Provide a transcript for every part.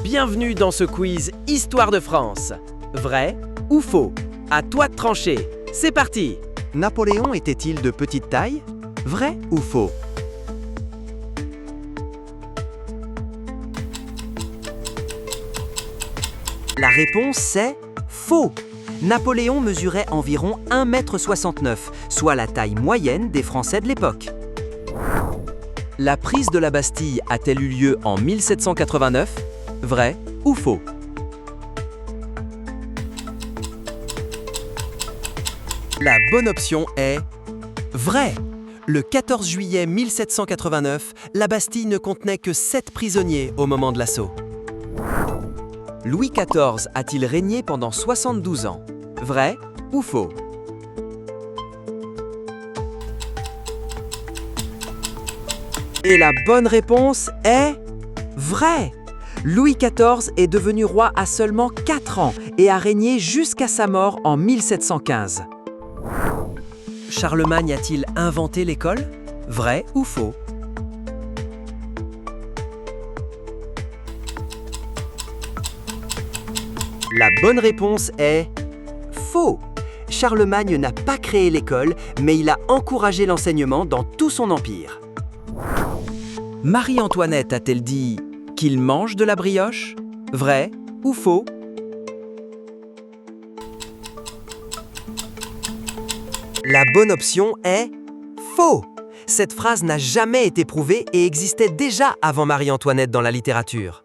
Bienvenue dans ce quiz Histoire de France. Vrai ou faux? À toi de trancher. C'est parti! Napoléon était-il de petite taille? Vrai ou faux? La réponse c'est faux. Napoléon mesurait environ 1,69 m, soit la taille moyenne des Français de l'époque. La prise de la Bastille a-t-elle eu lieu en 1789? Vrai ou faux? La bonne option est vrai. Le 14 juillet 1789, la Bastille ne contenait que 7 prisonniers au moment de l'assaut. Louis XIV a-t-il régné pendant 72 ans? Vrai ou faux? Et la bonne réponse est vrai. Louis XIV est devenu roi à seulement 4 ans et a régné jusqu'à sa mort en 1715. Charlemagne a-t-il inventé l'école? Vrai ou faux? La bonne réponse est faux. Charlemagne n'a pas créé l'école, mais il a encouragé l'enseignement dans tout son empire. Marie-Antoinette a-t-elle dit qu'il mange de la brioche? Vrai ou faux? La bonne option est faux. Cette phrase n'a jamais été prouvée et existait déjà avant Marie-Antoinette dans la littérature.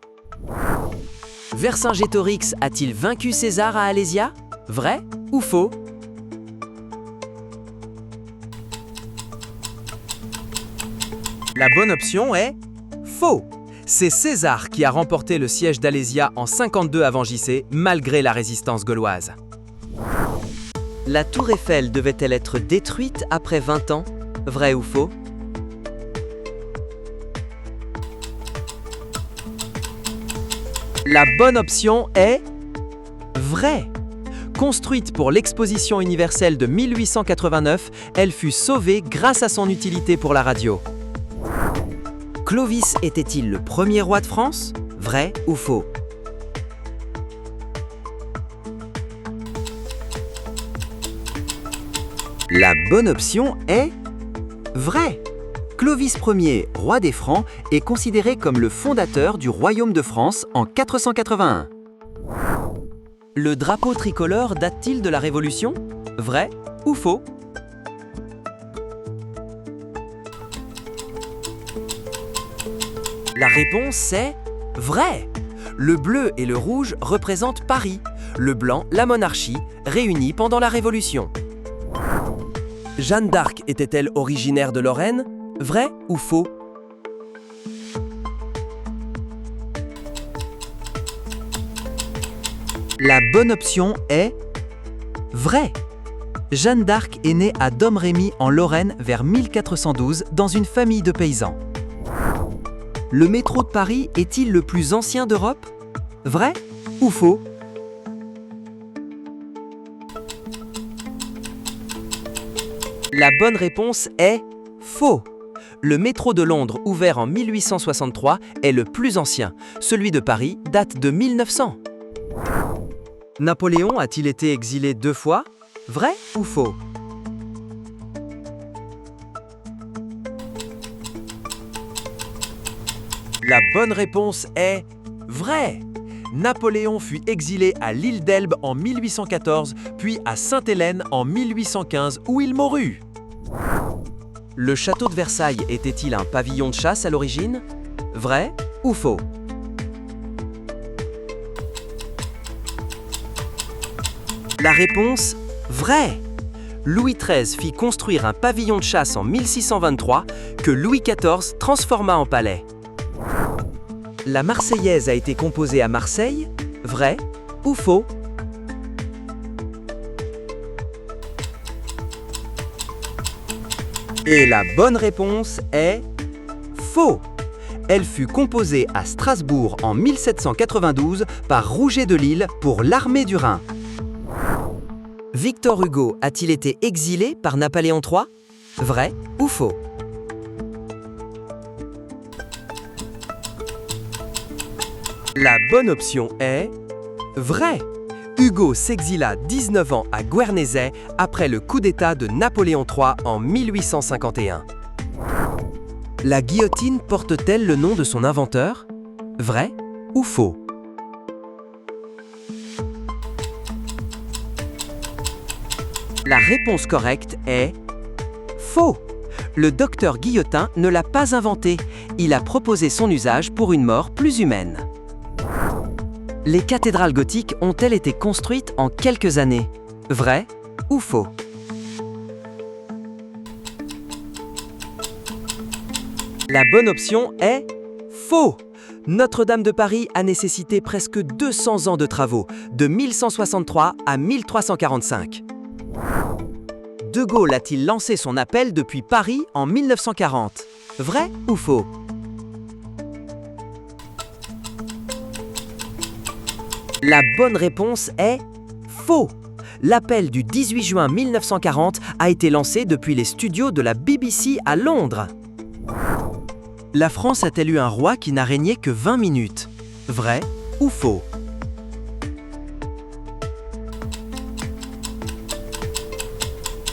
Vercingétorix a-t-il vaincu César à Alésia? Vrai ou faux? La bonne option est faux. C'est César qui a remporté le siège d'Alésia en 52 avant JC, malgré la résistance gauloise. La tour Eiffel devait-elle être détruite après 20 ans? Vrai ou faux? La bonne option est vrai. Construite pour l'exposition universelle de 1889, elle fut sauvée grâce à son utilité pour la radio. Clovis était-il le premier roi de France? Vrai ou faux? La bonne option est vrai. Clovis Ier, roi des Francs, est considéré comme le fondateur du royaume de France en 481. Le drapeau tricolore date-t-il de la Révolution? Vrai ou faux? La réponse est vrai. Le bleu et le rouge représentent Paris, le blanc la monarchie, réunis pendant la Révolution. Jeanne d'Arc était-elle originaire de Lorraine? Vrai ou faux? La bonne option est vrai. Jeanne d'Arc est née à Domrémy en Lorraine vers 1412 dans une famille de paysans. Le métro de Paris est-il le plus ancien d'Europe? Vrai ou faux? La bonne réponse est faux. Le métro de Londres, ouvert en 1863, est le plus ancien. Celui de Paris date de 1900. Napoléon a-t-il été exilé 2 fois? Vrai ou faux? La bonne réponse est vrai. Napoléon fut exilé à l'île d'Elbe en 1814, puis à Sainte-Hélène en 1815, où il mourut. Le château de Versailles était-il un pavillon de chasse à l'origine? Vrai ou faux? La réponse, vrai. Louis XIII fit construire un pavillon de chasse en 1623 que Louis XIV transforma en palais. La Marseillaise a été composée à Marseille? Vrai ou faux? Et la bonne réponse est faux. Elle fut composée à Strasbourg en 1792 par Rouget de Lille pour l'armée du Rhin. Victor Hugo a-t-il été exilé par Napoléon III? Vrai ou faux? La bonne option est vrai. Hugo s'exila 19 ans à Guernesey après le coup d'État de Napoléon III en 1851. La guillotine porte-t-elle le nom de son inventeur? Vrai ou faux? La réponse correcte est faux. Le docteur Guillotin ne l'a pas inventé. Il a proposé son usage pour une mort plus humaine. Les cathédrales gothiques ont-elles été construites en quelques années? Vrai ou faux? La bonne option est faux. Notre-Dame de Paris a nécessité presque 200 ans de travaux, de 1163 à 1345. De Gaulle a-t-il lancé son appel depuis Paris en 1940? Vrai ou faux? La bonne réponse est faux. L'appel du 18 juin 1940 a été lancé depuis les studios de la BBC à Londres. La France a-t-elle eu un roi qui n'a régné que 20 minutes? Vrai ou faux?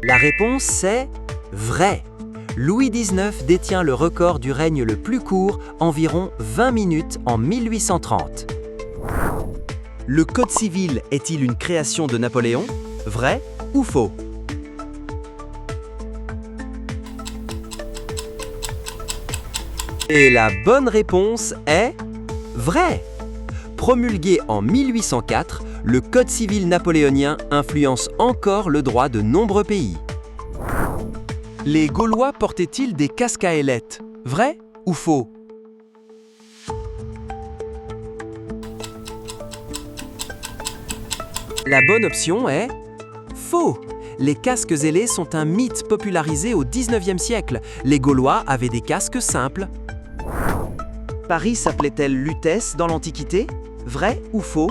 La réponse est vrai. Louis XIX détient le record du règne le plus court, environ 20 minutes en 1830. Le Code civil est-il une création de Napoléon? Vrai ou faux? Et la bonne réponse est vrai. Promulgué en 1804, le Code civil napoléonien influence encore le droit de nombreux pays. Les Gaulois portaient-ils des casques à ailettes? Vrai ou faux? La bonne option est faux. Les casques ailés sont un mythe popularisé au XIXe siècle. Les Gaulois avaient des casques simples. Paris s'appelait-elle Lutèce dans l'Antiquité? Vrai ou faux?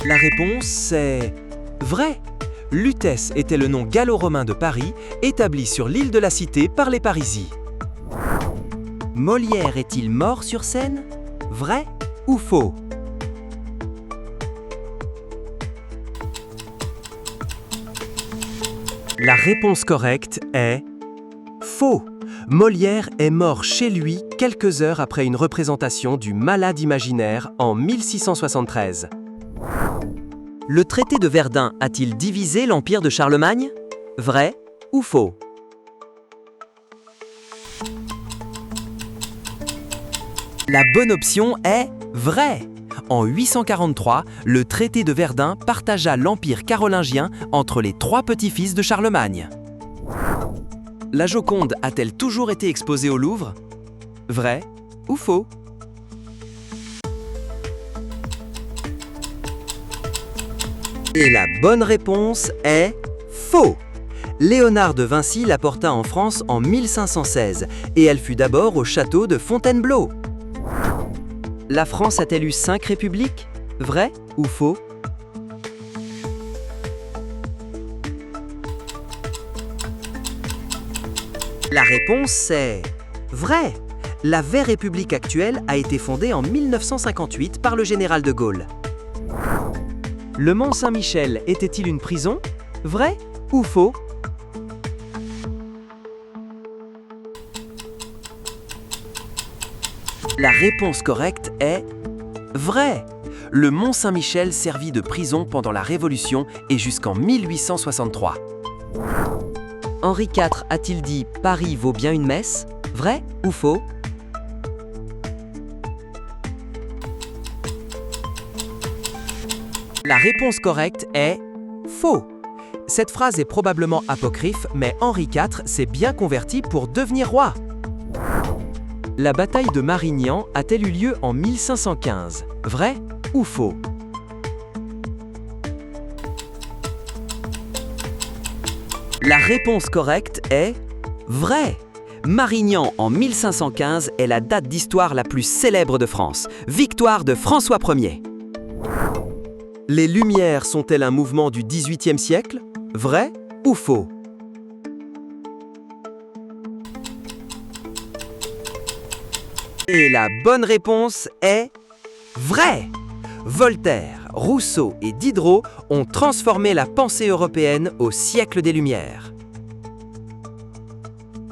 La réponse est vrai. Lutèce était le nom gallo-romain de Paris, établi sur l'île de la Cité par les Parisis. Molière est-il mort sur scène? Vrai ou faux? La réponse correcte est faux. Molière est mort chez lui quelques heures après une représentation du Malade imaginaire en 1673. Le traité de Verdun a-t-il divisé l'empire de Charlemagne? Vrai ou faux? La bonne option est vrai. En 843, le traité de Verdun partagea l'empire carolingien entre les trois petits-fils de Charlemagne. La Joconde a-t-elle toujours été exposée au Louvre? Vrai ou faux? Et la bonne réponse est faux. Léonard de Vinci la porta en France en 1516 et elle fut d'abord au château de Fontainebleau. La France a-t-elle eu 5 républiques? Vrai ou faux? La réponse est vrai. La vraie République actuelle a été fondée en 1958 par le général de Gaulle. Le Mont Saint-Michel était-il une prison? Vrai ou faux? La réponse correcte est vrai. Le Mont Saint-Michel servit de prison pendant la Révolution et jusqu'en 1863. Henri IV a-t-il dit « Paris vaut bien une messe » Vrai ou faux? La réponse correcte est faux. Cette phrase est probablement apocryphe, mais Henri IV s'est bien converti pour devenir roi. La bataille de Marignan a-t-elle eu lieu en 1515? Vrai ou faux? La réponse correcte est vrai. Marignan en 1515 est la date d'histoire la plus célèbre de France. Victoire de François Ier. Les Lumières sont-elles un mouvement du XVIIIe siècle? Vrai ou faux? Et la bonne réponse est vrai. Voltaire, Rousseau et Diderot ont transformé la pensée européenne au siècle des Lumières.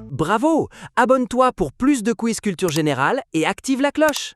Bravo! Abonne-toi pour plus de quiz culture générale et active la cloche.